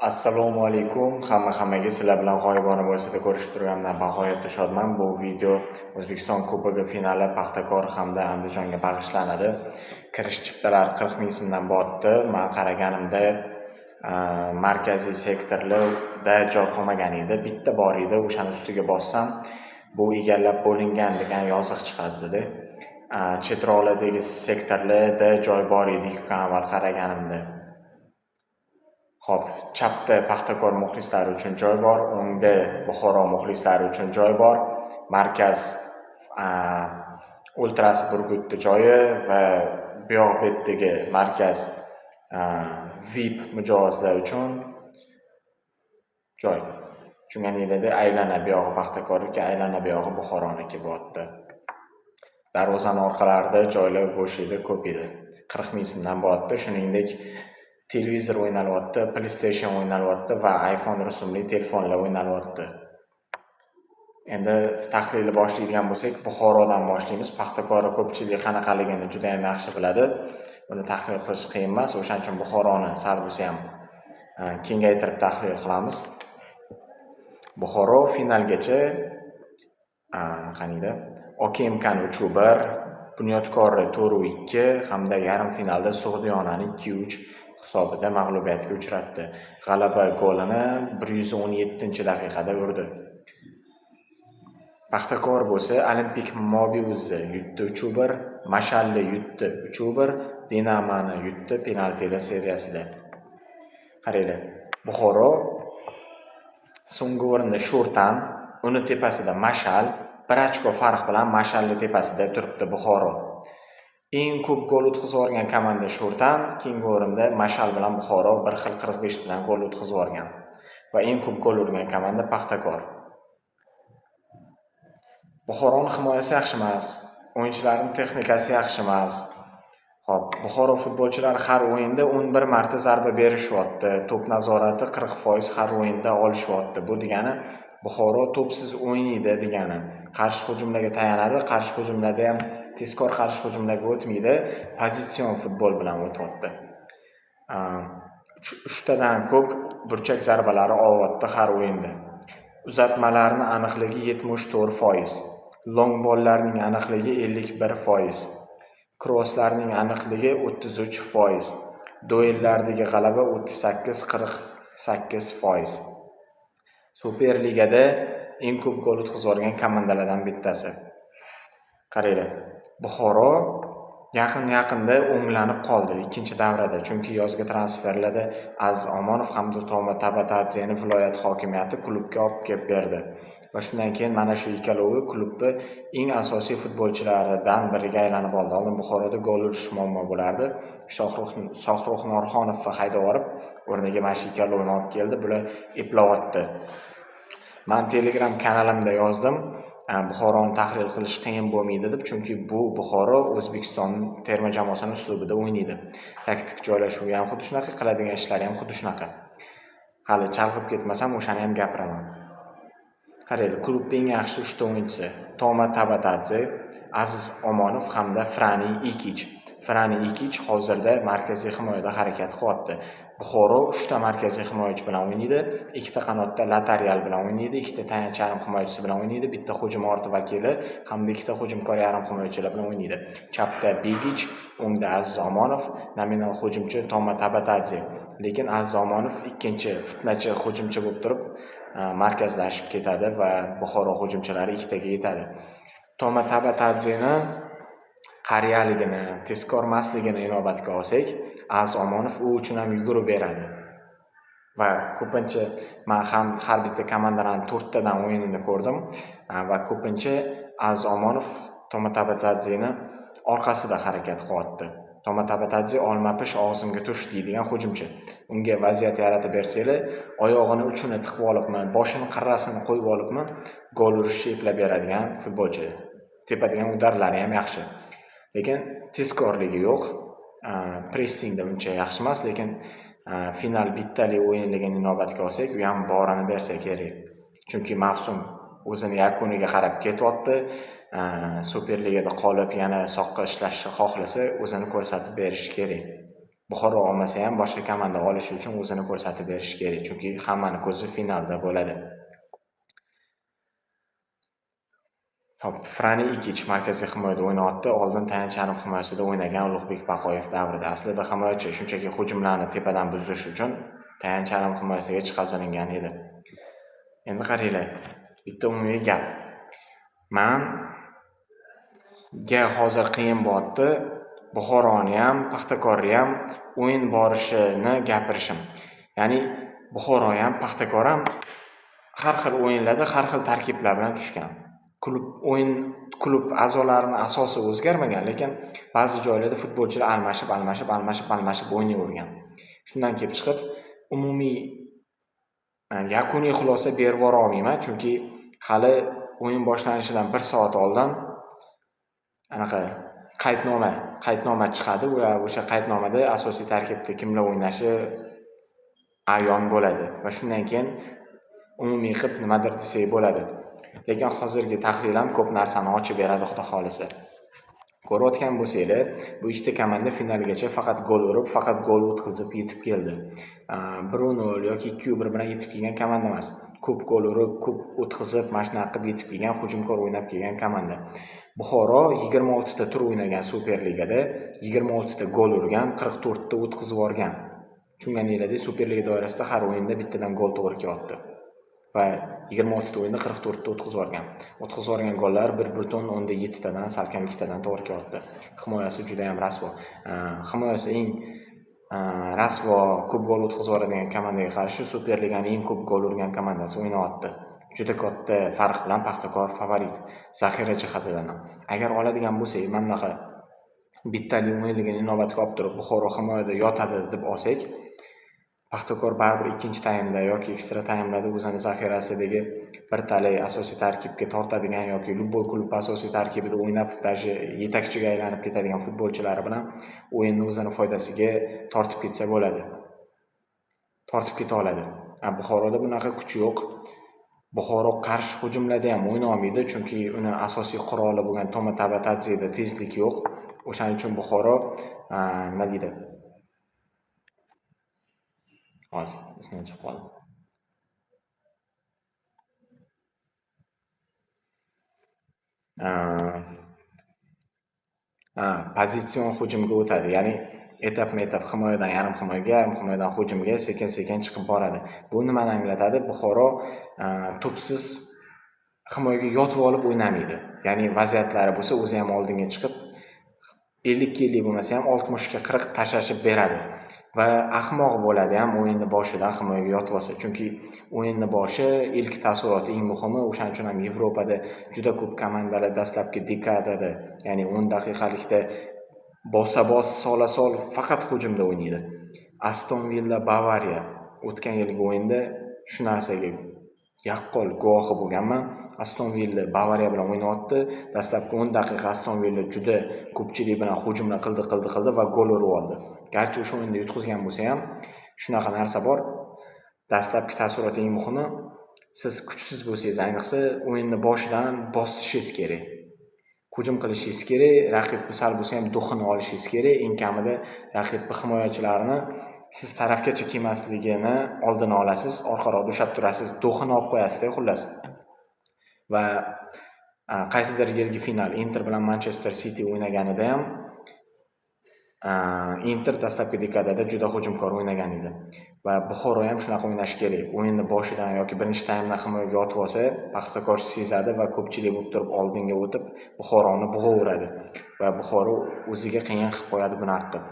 Assalomu alaykum. Hammaga sizlar bilan g'oyibona bo'lsa-da ko'rishib turganimdan bag'oyatda shodman. Bu video O'zbekiston Kubogi finali Paxtakor hamda Andijonga bag'ishlanadi. Kirish chiptalari 40 ming so'mdan botdi. Men qaraganimda markaziy sektorlarda joy qolmagan edi. Bitta bor edi. O'shani ustiga bossam, bu egallab bo'lingan degan yoziq chiqadi. Chetroqlardagi sektorlarda joy bor edi, kun avval qaraganimda. Xo'p, chapda Paxtakor muxlislari uchun joy bor, o'ngda Buxoro muxlislari uchun joy bor. Markaz Ultras Burgutni joyi va bu yoq betdagi markaz VIP mijozlar uchun joy. Tushunganingizda aylana bu yog'i Paxtakorniki, aylana bu yog'i Buxoroniki bo'pti. Darvozani orqalarida joylar bo'sh edi, ko'p edi. 40 ming so'mdan bo'pti. Shuningdek, televizor o'ynalyapti, PlayStation o'ynalyapti va iPhone rusumli telefonlar o'ynalyapti. Endi tahlilni boshlaydigan bo'lsak, Buxorodan boshlaymiz. Paxtakorni ko'pchilik qanaqaligini juda ham yaxshi biladi. Buni tahlil qilish qiyin emas. O'shaning uchun Buxoroni sal bo'lsa ham kengaytirib tahlil qilamiz. Buxoro finalgacha qaniydi? OKMKni 3-1, Bunyodkorni 4-2 hamda yarim finalda Sug'diyonani 2-3 hisobida mag'lubiyatga uchratdi. G'alaba golini 117-daqiqada urdi. Paxtakor bo'lsa Olimpik Mobiuzni yutdi 3-1, Mashalni yutdi 3-1, Dinamoni yutdi penaltilar seriyasida. Qaranglar, Buxoro so'nggi o'rinda Sho'rtan, uni tepasida Mashal, 1 ochko farq bilan Mashalni tepasida turibdi Buxoro. Eng ko'p gol o'tkazib olgan komanda Sho'rtan, keyingi o'rinda Mashal bilan Buxoro bir xil 45 bilan gol o'tkazib olgan. Va eng ko'p gol urgan komanda Paxtakor. Buxoroning himoyasi yaxshi emas, o'yinchilarning texnikasi yaxshi emas. Xo'p, Buxoro futbolchilari har o'yinda 11 marta zarba berishyapti. To'p nazorati 40% har o'yinda olishyapti. Bu degani Buxoro to'psiz o'ynaydi degani. Qarshi hujumlarga tayanadi, qarshi hujumlarda ham tezkor qarshi hujumlarga o'tmaydi, pozitsion futbol bilan o'tyapti. 3tadan ko'p burchak zarbalari olyapti har o'yinda. Uzatmalarning aniqligi 74%, long bollarning aniqligi 51%, crosslarning aniqligi 33%, duellardagi g'alaba 38-48%. Superligada eng ko'p gol o'tkazib olgan komandalardan bittasi. Qaranglar, Buxoro yaqinda o'nglanib qoldi ikkinchi davrada, chunki yozgi transferlarda Aziz Omonov hamda Toma Tabatadzeni viloyat hokimiyati klubga olib kelib berdi. Va shundan keyin mana shu ikkalovi klubni eng asosiy futbolchilaridan biriga aylanib oldi. Oldin Buxoroda gol urish muammo bo'lardi. Shohruh Norxonovni haydab olib, o'rniga mana shu ikkalovini olib keldi, bular eplayapti. Men Telegram kanalimda yozdim. Buxoroni tahlil qilish qiyin bo'lmaydi deb, chunki bu Buxoro O'zbekiston terma jamoasining uslubida o'ynaydi. Taktik joylashuvi ham xuddi shunaqa, qiladigan ishlari ham xuddi shunaqa. Hali chalg'ib ketmasam, o'shani ham gapiraman. Qaranglar, klubning eng yaxshi 3 ta o'yinchisi: Toma Tabatadze, Aziz Omonov hamda Frani Ikic. Frani Ikic hozirda markaziy himoyada harakat qilyapti. Buxoro 3 ta markaziy himoyachi bilan o'ynaydi, 2 ta qanotda lateral bilan o'ynaydi, 2 ta tayanch yarim himoyachisi bilan o'ynaydi, bitta hujum orti vakili hamda 2 ta hujumkor yarim himoyachilar bilan o'ynaydi. Chapda Bigic, o'ngda Aziz Omonov, nominal hujumchi Toma Tabatadze. Lekin Aziz Omonov ikkinchi fitnachi hujumchi bo'lib turib, markazlashib ketadi va Buxoro hujumchilari 2 taga yetadi. Toma Tabatadzeni qariyaligini, tezkor emasligini inobatga olsak, Aziz Omonov u uchun ham yugurib beradi. Va ko'pincha men ham har bitta komandaning 4 tadan o'yinini ko'rdim va ko'pincha Aziz Omonov Toma Tabatadzeni orqasida harakat qilyapti. Toma Tabatadze olma-pish og'zimga tush deydigan hujumchi. Unga vaziyat yaratib bersanglar, oyog'ini uchini tiqib olibmi, boshini qirrasini qo'yib olibmi, gol urishni eplab beradigan futbolchi. Tepadigan udarlari ham yaxshi. Lekin tezkorligi yo'q. Pressingda uncha yaxshi emas, lekin final bittali o'yinligini inobatga olsak, u ham borini bersa kerak. Chunki mavsum o'zini yakuniga qarab ketyapti. Superligada qolib yana soqqa ishlashni xohlasa, o'zini ko'rsatib berishi kerak. Buxoro olmasa ham boshqa komanda olishi uchun o'zini ko'rsatib berishi kerak, chunki hammani ko'zi finalda bo'ladi. Hop, Frani Ikic markaziy himoyada o'ynayapti. Oldin tayanch yarim himoyasida o'ynagan Ulug'bek Baqoyev davrida. Aslida himoyachi shunchaki hujumlarni tepadan buzish uchun tayanch yarim himoyasiga chiqarilgan edi. Endi qaranglar, bitta umumiy gap. Menga hozir qiyin bo'lyapti. Buxoroni ham, Paxtakorni ham o'yin borishini gapirishim. Ya'ni Buxoro ham, Paxtakor ham har xil o'yinlarda, har xil tarkiblar bilan tushgan. Klub a'zolarining asosi o'zgarmagan, lekin ba'zi joylarda futbolchilar almashib o'ynayvergan. Shundan kelib chiqib, umumiy yakuniy xulosa berib yubora olmayman, chunki hali o'yin boshlanishidan 1 soat oldin anaqa qaydnoma chiqadi va o'sha qaydnomada asosiy tarkibda kimlar o'ynashi ayon bo'ladi va shundan keyin umumiy qilib nimadir desak bo'ladi. Lekin hozirgi tahlilam ko'p narsani ochib beradi, xudo xolisa. Ko'rayotgan bo'lsanglar, bu ikkita komanda finalgacha faqat gol urib, faqat gol o'tkazib yetib keldi. 1-0 yoki 2-1 bilan yetib kelgan komanda emas. Ko'p gol urib, ko'p o'tkazib, mashina qilib yetib kelgan, hujumkor o'ynab kelgan komanda. Buxoro 26 ta tur o'ynagan Superligada, 26 ta gol urgan, 44 ta o'tkazib yuborgan. Tushunganinglardek, Superliga doirasida har o'yinda bittadan gol to'g'ri kelyapti. Va 26 ta o'yinda 44 ta o'tkazib yuborgan. O'tkazib yuborgan gollar 1.7 tadan, salkam 2 tadan to'g'ri kelyapti. Himoyasi juda ham rasvo. Himoyasi eng rasvo, ko'p gol o'tkazib yuboradigan komandaga qarshi Superliganing eng ko'p gol urgan komandasi o'ynayapti. Juda katta farq bilan Paxtakor favorit zaxira jihatidan. Agar oladigan bo'lsak, mana bunaqa bittali o'yinligini inobatga olib turib, Buxoro himoyada yotadi deb olsak, Paxtakor baribir ikkinchi taymda yoki ekstra taymlarda o'zini zaxirasidagi bir talay asosiy tarkibga tortadigan yoki Lubboy klub asosiy tarkibida o'ynab, даже yetakchiga aylanib ketadigan futbolchilari bilan o'yinni o'zini foydasiga tortib ketsa bo'ladi. Tortib keta oladi. Buxoroda bunaqa kuch yo'q. Buxoro qarshi hujumlarda ham o'yna olmaydi, chunki uni asosiy quroli bo'lgan Toma Tabatadzeda tezlik yo'q. O'shaning uchun Buxoro nima deydi? Hozir ismim chiqib qoldi. Pozitsion hujumga o'tadi. Ya'ni etap-etap himoyadan yarim himoyadan hujumga sekin-sekin chiqib boradi. Bu nimani anglatadi? Buxoro to'psiz himoyaga yotib olib o'ynamaydi. Ya'ni vaziyatlari bo'lsa, o'zi ham oldinga chiqib 50 bo'lmasa ham 60 ga 40 tashlashib beradi. Va ahmoq bo'ladi ham o'yinning boshidan himoyaga yotib olsa, chunki o'yinning boshi ilk taassuroti eng muhimi. O'shaning uchun ham Yevropada juda ko'p komandalar dastlabki dekadada, ya'ni 10 daqiqalikda bosa-bos, sola-sol faqat hujumda o'ynaydi. Aston Villa Bavariya o'tgan yilgi o'yinda shu narsaga yaqqol guvohi bo'lganman. Aston Villa Bavariya bilan o'ynayotdi. Dastlabki 10 daqiqa Aston Villa juda ko'pchilik bilan hujumlar qildi va gol urib oldi. Garchi o'sha o'yinda yutqizgan bo'lsa ham, shunaqa narsa bor. Dastlabki taassurot eng muhimi, siz kuchsiz bo'lsangiz, ayniqsa o'yinni boshidan bosishingiz kerak. Hujum qilishingiz kerak, raqibni sal bo'lsa ham duxini olishingiz kerak. Eng kamida raqibni himoyachilarini siz tarafgacha kelmasligini oldini olasiz, orqaroqda ushlab turasiz, duxini olib qo'yasiz, xullas. Va qaysidir yilgi final Inter bilan Manchester City o'ynaganida ham Inter dastlabki dekadada juda hujumkor o'ynagan edi. Va Buxoro ham shunaqa o'ynash kerak. O'yinni boshidan yoki birinchi taymdan himoyaga yotib olsa, Paxtakor sezadi va ko'pchilik bo'lib turib oldinga o'tib Buxoroni bug'averadi va Buxoro o'ziga qiyin qilib qo'yadi bunaqa qilib.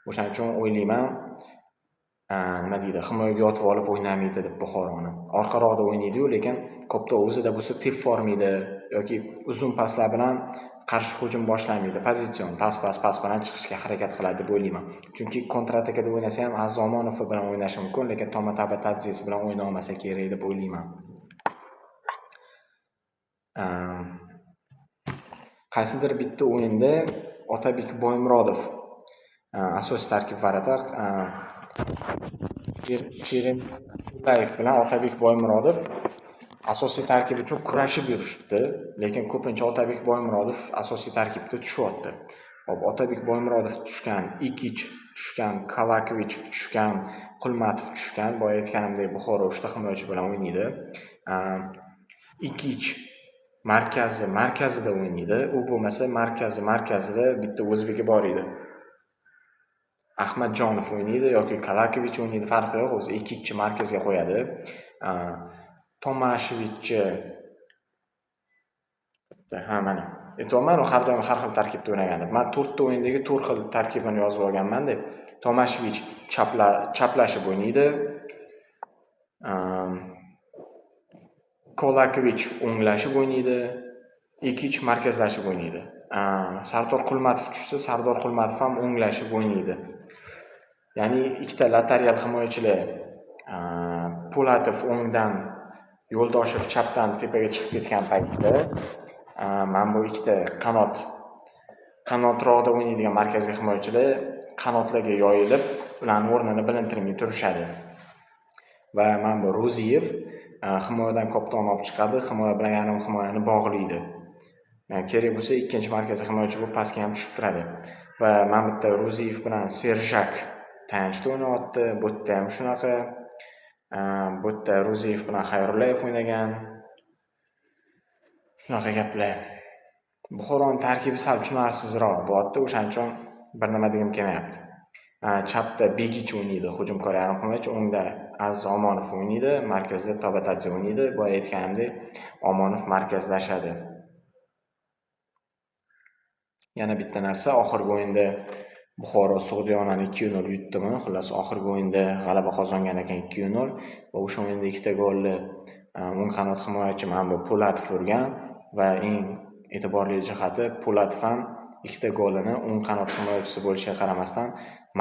O'shaning uchun o'ylayman, nima deydi, himoyaga yotib olib o'ynamaydi deb Buxoroni. Orqaroqda o'ynaydi-yu, lekin ko'pda o'zida bo'lsa tep formaydi yoki uzun paslar bilan qarshi hujum boshlamaydi. Pozitsion pas bilan chiqishga harakat qiladi deb o'ylayman. Chunki kontratakada o'ynasa ham Azomonov bilan o'ynashi mumkin, lekin Toma Tabatadzes bilan o'yna olmasa kerak deb o'ylayman. Qaysidir bitta o'yinda Otabek Boymurodov asosiy tarkib varatar Chirinayev bilan Otabek Boymurodov asosiy tarkib uchun kurashib yurishdi, lekin ko'pincha Otabek Boymurodov asosiy tarkibda tushyapti. Hop, Otabek Boymurodov tushgan, Ikich tushgan, Kalakovich tushgan, Qulmatov tushgan. Boya aytganimdek, Buxoro 3 ta himoyachi bilan o'ynaydi. Ikich markazida o'ynaydi. U bo'lmasa markazida bitta o'zbeki bor edi. Ahmadjonov o'ynaydi yoki Kalakovich o'ynaydi, farqi yo'q. O'zi Ikichni markazga qo'yadi. Tomashevichni mana aytyapman, har doim har xil tarkibda o'ynagan. Men 4 ta o'yindagi 4 xil tarkibini yozib olganman-da. Tomashevich chaplashib o'ynaydi. Kolakovich o'nglashib o'ynaydi. Ikich markazlashib o'ynaydi. Sardor Qulmatov tushsa, Sardor Qulmatov ham o'nglashib o'ynaydi. Ya'ni ikkita lateral himoyachilar Po'latov o'ngdan, Yo'ldoshev chapdan tepaga chiqib ketgan paytda mana bu ikkita qanotroqda o'ynaydigan markaziy himoyachilar qanotlarga yoyilib, ularning o'rnini bilintirmay turishadi. Va mana bu Ro'ziyev himoyadan kapton olib chiqadi, himoya bilan yarim himoyani bog'laydi. Kerak bo'lsa ikkinchi markaziy himoyachi bo'lib pastga ham tushib turadi. Va mana bitta Ro'ziyev bilan Serjak tayanchda o'ynayapti. Bu yerda ham shunaqa. Bu yerda Ro'ziyev bilan Xayrullayev o'ynagan. Shunaqa gaplar. Buxoroning tarkibi sal tushunarsizroq bo'lyapti, o'shaning uchun bir nima degim kelmayapti. Chapda Begich o'ynaydi, hujumkor yarim himoyachi, o'ngda Aziz Omonov o'ynaydi, markazda Tobatadze o'ynaydi. Boya aytganimdek, Omonov markazlashadi. Yana bitta narsa, oxirgi o'yinda Buxoro Sug'diyonani 2-0 yutdimi? Xullas, oxirgi o'yinda g'alaba qozongan ekan 2-0 va o'sha o'yinda ikkita golni o'ng qanot himoyachi mana bu Po'latov urgan va eng e'tiborli jihati Po'latov ham ikkita golini o'ng qanot himoyachisi bo'lishiga qaramasdan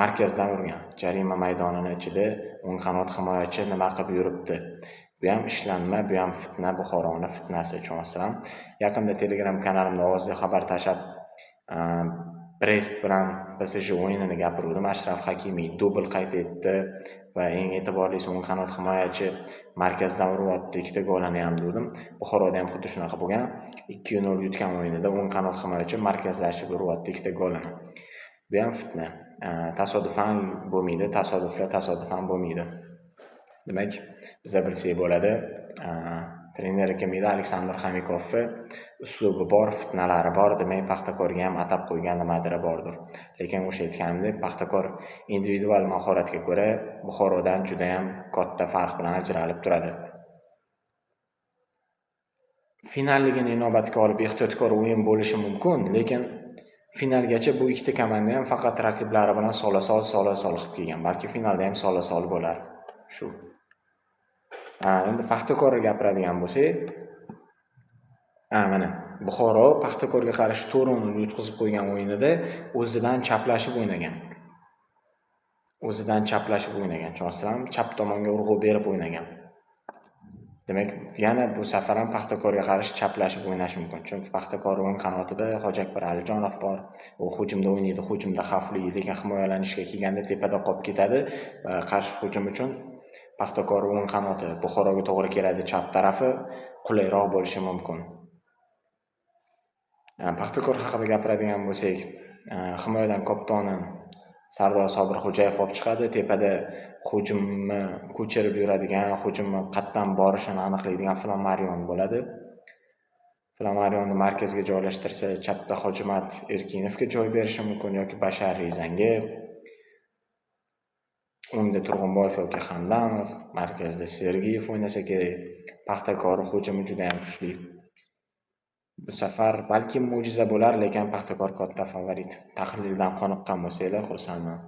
markazdan urgan. Jarima maydonining ichida o'ng qanot himoyachi nima qilib yuribdi? Bu ham ishlanma, bu ham fitna, Buxoroning fitnasi tushunasizlar. Yaqinda Telegram kanalimda ovozli xabar tashab Brest bilan PSG o'yinini gapirdim. Ashraf Hakimiy dubl qayd etdi va eng e'tiborlisi o'ng qanot himoyachi markazdan uryapti, ikkita golini ham dedim. Buxoroda ham xuddi shunaqa bo'lgan. 2-0 yutgan o'yinida o'ng qanot himoyachi markazlashib uryapti ikkita golini. Bu ham fitna. Tasodifan bo'lmaydi, tasodifan bo'lmaydi. Demak, biza bilsak bo'ladi. Trener kim edi? Aleksandr Xamikovni uslubi bor, fitnalari bor, demak Paxtakorga ham atab qo'ygan nimadir bordir. Lekin o'sha aytganimdek, Paxtakor individual mahoratga ko'ra Buxorodan juda ham katta farq bilan ajralib turadi. Finalligini inobatga olib ehtiyotkor o'yin bo'lishi mumkin, lekin finalgacha bu ikkita komanda ham faqat raqiblari bilan sola-sol qilib kelgan. Balki finalda ham sola-sol bo'lar. Shu. Endi Paxtakorga gapiradigan bo'lsak, mana Buxoro Paxtakorga qarshi 4-0 yutqizib qo'ygan o'yinida o'zidan chaplashib o'ynagan. Tushunasizlarmi? Chap tomonga urg'u berib o'ynagan. Demak, yana bu safar ham Paxtakorga qarshi chaplashib o'ynash mumkin. Chunki Paxtakor o'ng qanotida Hojiakbar Alijonov bor. U hujumda o'ynaydi, hujumda xavfli, lekin himoyalanishga kelganda tepada qolib ketadi va qarshi hujum uchun Paxtakor o'ng qanoti Buxoroga to'g'ri keladi, chap tarafi qulayroq bo'lishi mumkin. Paxtakor haqida gapiradigan bo'lsak, himoyadan kaptoni Sardor Sobirxo'jayev olib chiqadi, tepada hujumni ko'chirib yuradigan, hujumni qatdan borishini aniqlaydigan Flamarion bo'ladi. Flamarionni markazga joylashtirsa, chapda Hojimat Erkinovga joy berishi mumkin yoki Bashar Rizanga. O'ngda Turg'unboyev yoki Hamdamov, markazda Sergeyev o'ynasa kerak. Paxtakor hujumi juda ham kuchli. Bu safar balki mo'jiza bo'lar, lekin Paxtakor katta favorit. Tahlildan qoniqqan bo'lsanglar, xursandman.